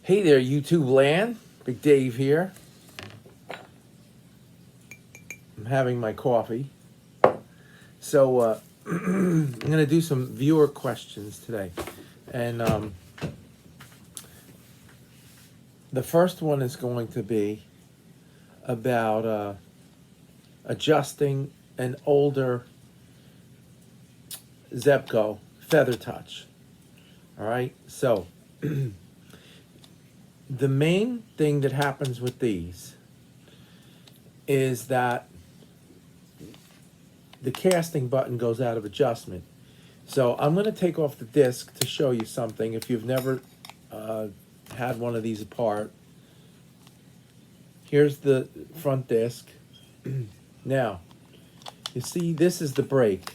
Hey there, YouTube land. Big Dave here. I'm having my coffee. So I'm going to do some viewer questions today. And the first one is going to be about adjusting an older Zebco Feather Touch. All right, so the main thing that happens with these is that the casting button goes out of adjustment. So I'm going to take off the disc to show you something. If you've never had one of these apart, here's the front disc. Now, you see, this is the brake.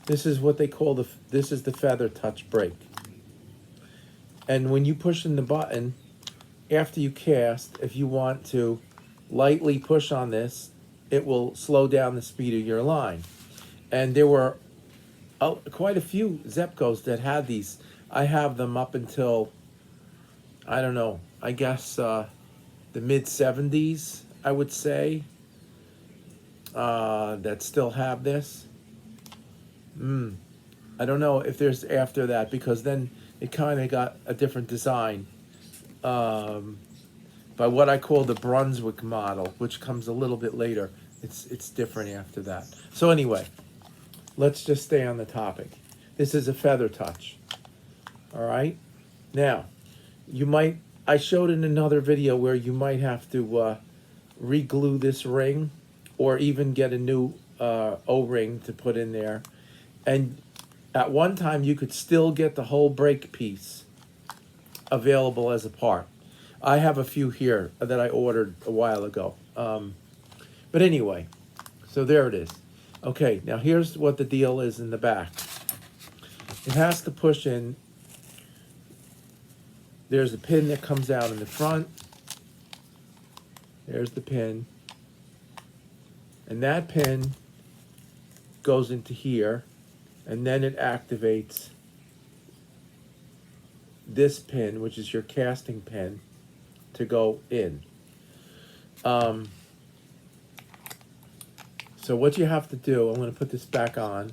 This is what they call this is the Feather Touch brake. And when you push in the button, after you cast, if you want to lightly push on this, it will slow down the speed of your line. And there were quite a few Zebcos that had these. I have them up until, I don't know, I guess the mid-70s, I would say, that still have this. I don't know if there's after that, because then it kind of got a different design by what I call the Brunswick model, which comes a little bit later. It's different after that. So anyway, let's just stay on the topic. This is a Feather Touch. All right. Now, I showed in another video where you might have to re-glue this ring, or even get a new O-ring to put in there. And at one time, you could still get the whole brake piece available as a part. I have a few here that I ordered a while ago. But anyway, so there it is. Okay, now here's what the deal is in the back. It has to push in. There's a pin that comes out in the front. There's the pin. And that pin goes into here. And then it activates this pin, which is your casting pin, to go in. So what you have to do, I'm going to put this back on.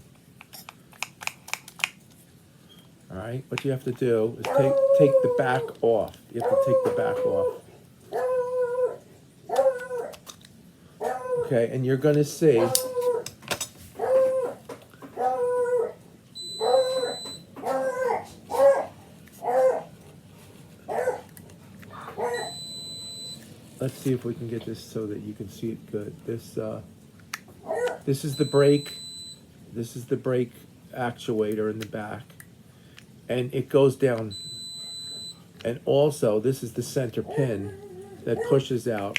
All right, what you have to do is take the back off. You have to take the back off. Okay, and you're going to see let's see if we can get this so that you can see it good. This is the brake. This is the brake actuator in the back. And it goes down. And also, this is the center pin that pushes out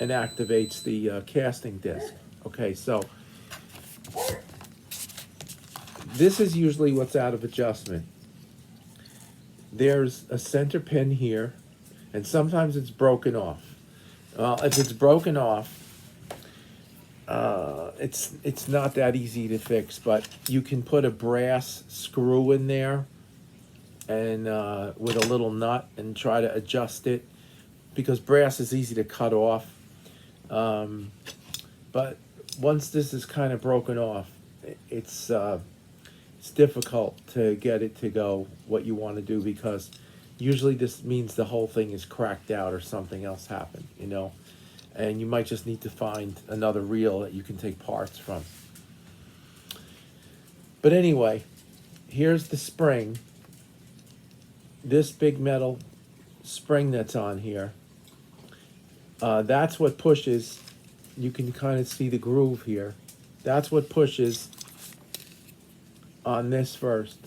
and activates the casting disc. Okay, so this is usually what's out of adjustment. There's a center pin here, and sometimes it's broken off. If it's broken off, it's not that easy to fix, but you can put a brass screw in there and with a little nut and try to adjust it, because brass is easy to cut off. But once this is kind of broken off, it's difficult to get it to go what you want to do, because usually this means the whole thing is cracked out or something else happened, you know. And you might just need to find another reel that you can take parts from. But anyway, here's the spring. This big metal spring that's on here. That's what pushes. You can kind of see the groove here. That's what pushes on this first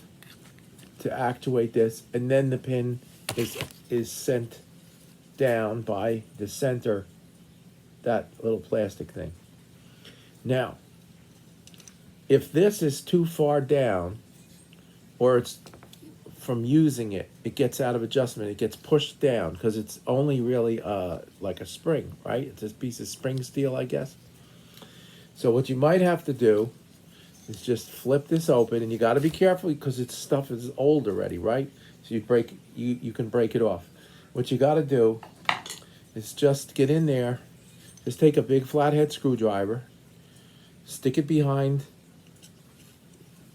to actuate this. And then the pin is sent down by the center, that little plastic thing. Now, if this is too far down, or it's from using it, it gets out of adjustment, it gets pushed down, because it's only really like a spring, right? It's a piece of spring steel, I guess. So what you might have to do is just flip this open, and you got to be careful because its stuff is old already, right? So you can break it off. What you got to do is just get in there. Just take a big flathead screwdriver, stick it behind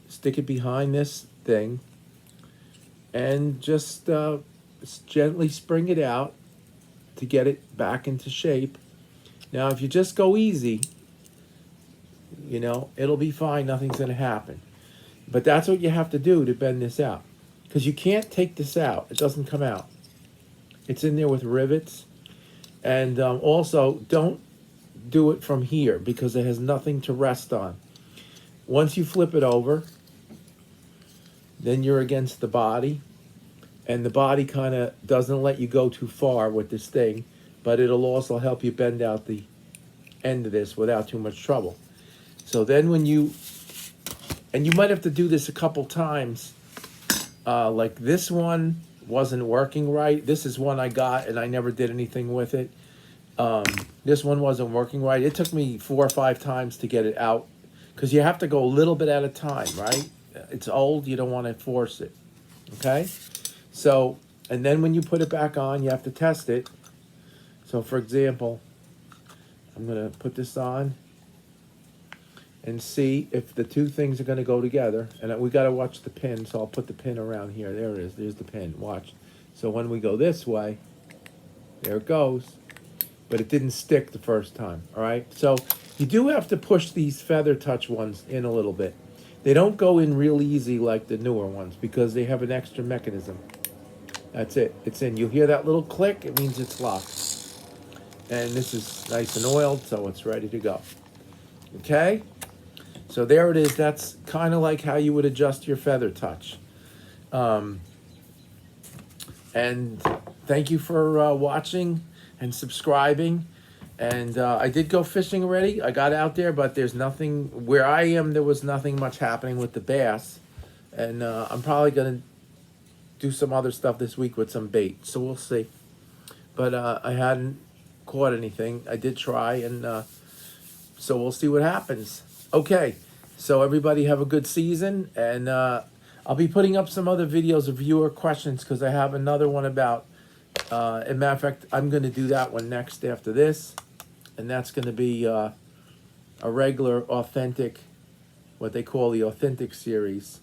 this thing, and just gently spring it out to get it back into shape. Now, if you just go easy, it'll be fine. Nothing's going to happen. But that's what you have to do to bend this out. Because you can't take this out. It doesn't come out. It's in there with rivets. And also, don't do it from here because it has nothing to rest on. Once you flip it over, then you're against the body. And the body kind of doesn't let you go too far with this thing. But it'll also help you bend out the end of this without too much trouble. So then when you might have to do this a couple times. Like this one wasn't working right. This is one I got and I never did anything with it. This one wasn't working right. It took me 4 or 5 times to get it out because you have to go a little bit at a time, right? It's old. You don't want to force it. Okay? So, and then when you put it back on, you have to test it. So, for example, I'm going to put this on and see if the two things are going to go together. And we got to watch the pin, so I'll put the pin around here. There it is. There's the pin. Watch. So when we go this way, there it goes. But it didn't stick the first time, all right? So you do have to push these feather touch ones in a little bit. They don't go in real easy like the newer ones because they have an extra mechanism. That's it. It's in. You'll hear that little click. It means it's locked. And this is nice and oiled, so it's ready to go. Okay? So there it is. That's kind of like how you would adjust your feather touch. And thank you for watching and subscribing. And I did go fishing already. I got out there, but there's nothing. Where I am, there was nothing much happening with the bass. And I'm probably going to do some other stuff this week with some bait. So we'll see. But I hadn't caught anything. I did try, and so we'll see what happens. Okay, so everybody have a good season, and I'll be putting up some other videos of viewer questions because I have another one about, as a matter of fact, I'm going to do that one next after this, and that's going to be a regular authentic, what they call the authentic series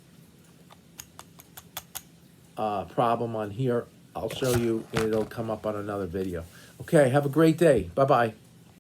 problem on here. I'll show you, and it'll come up on another video. Okay, have a great day. Bye-bye.